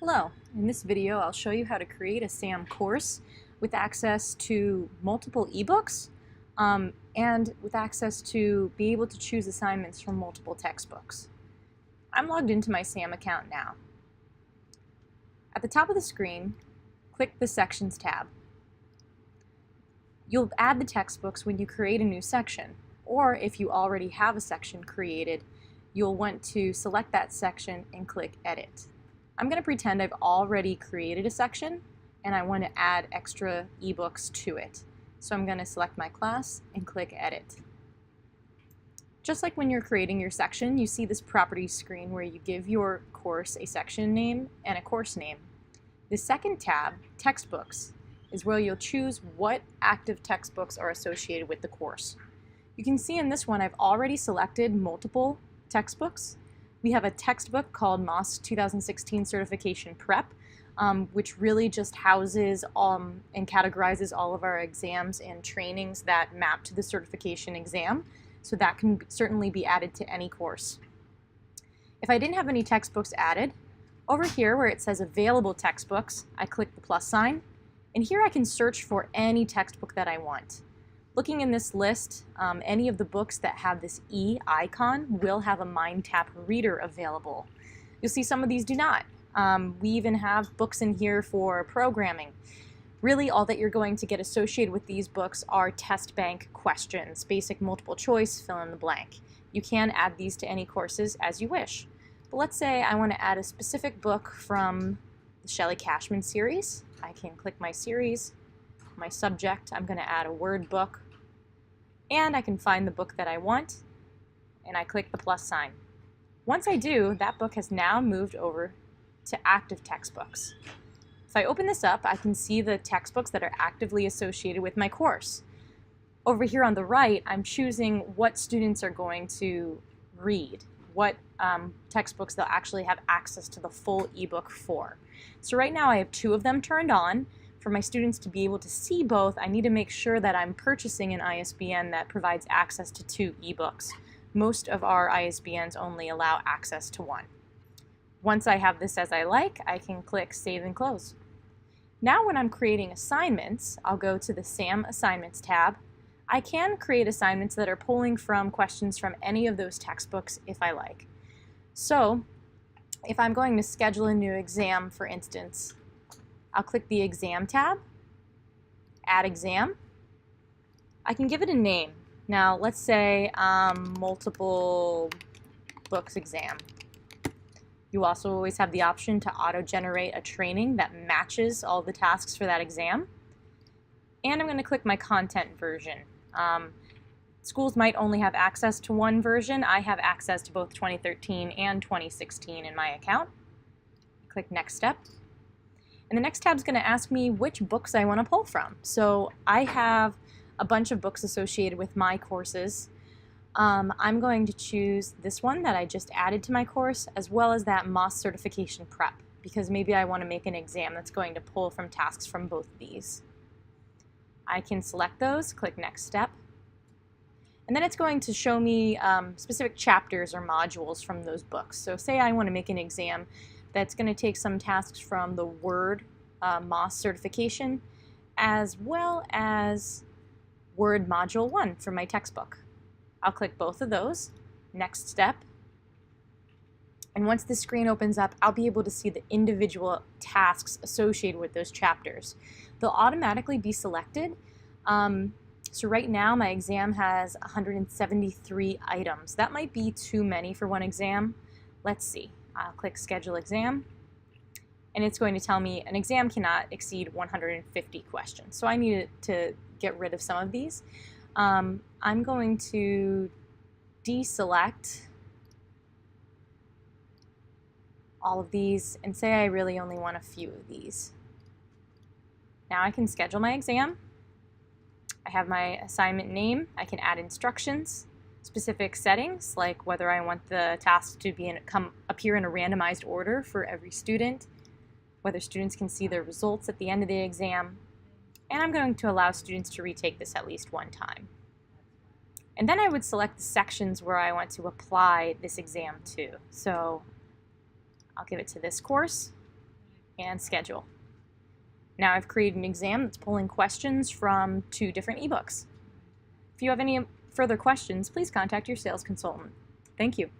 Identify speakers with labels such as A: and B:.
A: Hello, in this video I'll show you how to create a SAM course with access to multiple ebooks and with access to be able to choose assignments from multiple textbooks. I'm logged into my SAM account now. At the top of the screen, click the Sections tab. You'll add the textbooks when you create a new section, or if you already have a section created, you'll want to select that section and click Edit. I'm going to pretend I've already created a section and I want to add extra ebooks to it. So I'm going to select my class and click Edit. Just like when you're creating your section, you see this properties screen where you give your course a section name and a course name. The second tab, Textbooks, is where you'll choose what active textbooks are associated with the course. You can see in this one I've already selected multiple textbooks. We have a textbook called MOS 2016 Certification Prep, which really just houses and categorizes all of our exams and trainings that map to the certification exam, so that can certainly be added to any course. If I didn't have any textbooks added, over here where it says Available Textbooks, I click the plus sign, and here I can search for any textbook that I want. Looking in this list, any of the books that have this E icon will have a MindTap reader available. You'll see some of these do not. We even have books in here for programming. Really, all that you're going to get associated with these books are test bank questions, basic multiple choice, fill in the blank. You can add these to any courses as you wish. But let's say I want to add a specific book from the Shelley Cashman series. I can click my series, my subject, I'm going to add a word book, and I can find the book that I want, and I click the plus sign. Once I do, that book has now moved over to active textbooks. If I open this up, I can see the textbooks that are actively associated with my course. Over here on the right, I'm choosing what students are going to read, what textbooks they'll actually have access to the full ebook for. So right now I have two of them turned on. For my students to be able to see both, I need to make sure that I'm purchasing an ISBN that provides access to two ebooks. Most of our ISBNs only allow access to one. Once I have this as I like, I can click Save and Close. Now when I'm creating assignments, I'll go to the SAM Assignments tab. I can create assignments that are pulling from questions from any of those textbooks if I like. So if I'm going to schedule a new exam, for instance, I'll click the Exam tab, Add Exam. I can give it a name. Now let's say Multiple Books Exam. You also always have the option to auto-generate a training that matches all the tasks for that exam. And I'm going to click my content version. Schools might only have access to one version. I have access to both 2013 and 2016 in my account. Click Next Step. And the next tab is going to ask me which books I want to pull from. So I have a bunch of books associated with my courses. I'm going to choose this one that I just added to my course, as well as that MOS Certification Prep, because maybe I want to make an exam that's going to pull from tasks from both of these. I can select those, click Next Step, and then it's going to show me specific chapters or modules from those books. So say I want to make an exam that's going to take some tasks from the Word MOS certification, as well as Word Module 1 from my textbook. I'll click both of those, Next Step, and once the screen opens up, I'll be able to see the individual tasks associated with those chapters. They'll automatically be selected. So right now my exam has 173 items. That might be too many for one exam. Let's see. I'll click Schedule Exam, and it's going to tell me an exam cannot exceed 150 questions. So I need to get rid of some of these. I'm going to deselect all of these and say I really only want a few of these. Now I can schedule my exam. I have my assignment name. I can add instructions, specific settings, like whether I want the task to be appear in a randomized order for every student, whether students can see their results at the end of the exam, and I'm going to allow students to retake this at least one time. And then I would select the sections where I want to apply this exam to. So I'll give it to this course, and Schedule. Now I've created an exam that's pulling questions from 2 different ebooks. If you have any further questions, please contact your sales consultant. Thank you.